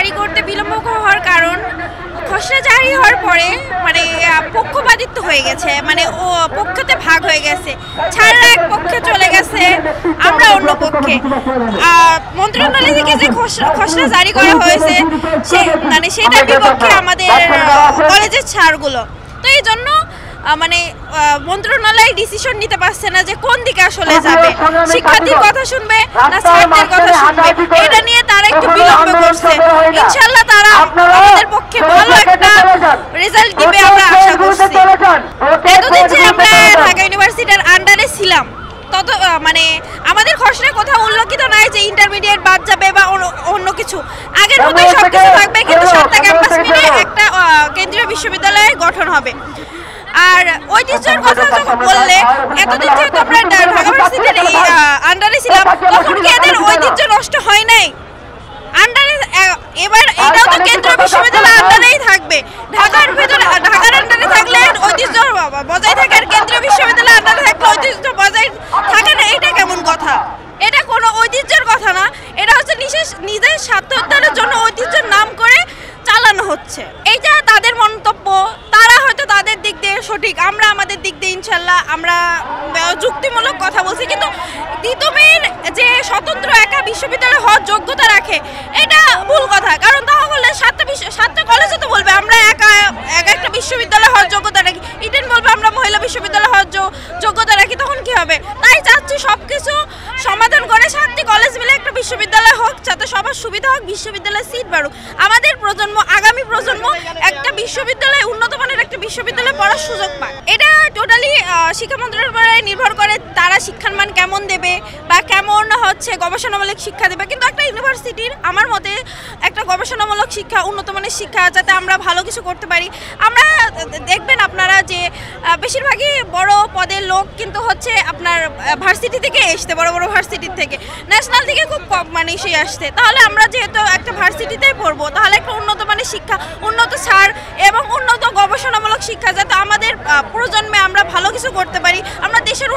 জারি করতে বিলম্ব হওয়ার কারণ খসড়া জারি হওয়ার পরে মানে পক্ষপাতিত্ব হয়ে গেছে, মানে ও পক্ষতে ভাগ হয়ে গেছে, ছাড়রা এক পক্ষে চলে গেছে, আমরা অন্য পক্ষে। মন্ত্রণালয় থেকে যে খসড়া জারি করা হয়েছে সে মানে সেটার বিপক্ষে আমাদের কলেজের ছাড়গুলো। তো এই জন্য মানে মন্ত্রণালয় ডিসিশন নিতে পারছে না যে কোন দিকে আসলে যাবে, শিক্ষার্থীর কথা শুনবে না ছাত্রদের কথা শুনবে, এটা নিয়ে তারা একটু বিলম্ব করছে। ইনশাআল্লাহ তারা আমাদের পক্ষে ভালো একটা রেজাল্ট দিবে আমরা আশা করছি। এতদিন যে আমরা ঢাকা ইউনিভার্সিটির আন্ডারে ছিলাম তত মানে আমাদের খসড়া কোথাও উল্লেখিত নাই যে ইন্টারমিডিয়েট বাদ যাবে বা অন্য কিছু, আগের মতোই সবকিছু থাকবে, কিন্তু 7টা ক্যাম্পাস মিলে একটা কেন্দ্রীয় বিশ্ববিদ্যালয় গঠন হবে। আর ঐতিহ্যের কথা যখন বললে, এতদিন যেহেতু আমরা ঢাকা ইউনিভার্সিটির আন্ডারে ছিলাম তখন কি এদের ঐতিহ্য নষ্ট হয় নাই? আন্ডারে এবার এটাও তো কেন্দ্রীয় বিশ্ববিদ্যালয়ের আন্ডারেই থাকবে, ঢাকার ভিতরে ঢাকার আন্ডারে থাকলে ঐতিহ্য বজায় থাকে, আর কেন্দ্রীয় বিশ্ববিদ্যালয়ের আন্ডারে থাকলে ঐতিহ্য বজায় থাকে না। এটা কেমন কথা? এটা কোনো ঐতিহ্যের কথা না, এটা হচ্ছে নিজের স্বার্থোত্তরের জন্য ঐতিহ্যের নাম করে চালানো হচ্ছে। এইটা তাদের মন্তব্য, তারা হয়তো তাদের দিক দিয়ে সঠিক, আমরা আমাদের দিক দিয়ে ইনশাল্লাহ আমরা যুক্তিমূলক কথা বলছি। কিন্তু তিতুমির যে স্বতন্ত্র একা বিশ্ববিদ্যালয় হওয়ার যোগ্যতা রাখে এটা ভুল কথা, কারণ তাহলে 7টা কলেজে তো বলবে আমরা একা একটা বিশ্ববিদ্যালয় হওয়ার যোগ্যতা রাখি, ইডেন বলবে আমরা মহিলা বিশ্ববিদ্যালয় হওয়ার যোগ্যতা রাখি, তখন কি হবে? তাই চাচ্ছি সবকিছু সমাধান করে 7টি কলেজ মিলে একটা বিশ্ববিদ্যালয় হোক, যাতে সবার সুবিধা হোক, বিশ্ববিদ্যালয়ের সিট বাড়ুক, আমাদের প্রজন্ম আগামী প্রজন্ম একটা বিশ্ববিদ্যালয় উন্নত মানের একটা বিশ্ববিদ্যালয়ে পড়ার সুযোগ পায়। এটা টোটালি শিক্ষা মন্ত্রণালয় নির্ভর করে, তারা শিক্ষার মান কেমন দেবে বা কেমন হচ্ছে গবেষণামূলক শিক্ষা দেবে। কিন্তু একটা ইউনিভার্সিটির আমার মতে একটা গবেষণামূলক শিক্ষা, উন্নত মানের শিক্ষা, যাতে আমরা ভালো কিছু করতে পারি। আমরা দেখবেন আপনারা যে বেশিরভাগই বড় পদের লোক কিন্তু হচ্ছে আপনার ভার্সিটি থেকে আসতে, বড় বড় ভার্সিটির থেকে, ন্যাশনাল থেকে খুব কম মানুষই আসছে। তাহলে আমরা যেহেতু একটা ভার্সিটিতেই পড়বো, তাহলে একটা উন্নত মানের শিক্ষা, উন্নত ছাড় এবং উন্নত গবেষণামূলক শিক্ষা, যাতে আমাদের প্রজন্মে আমরা ভালো কিছু করতে পারি, আমরা দেশের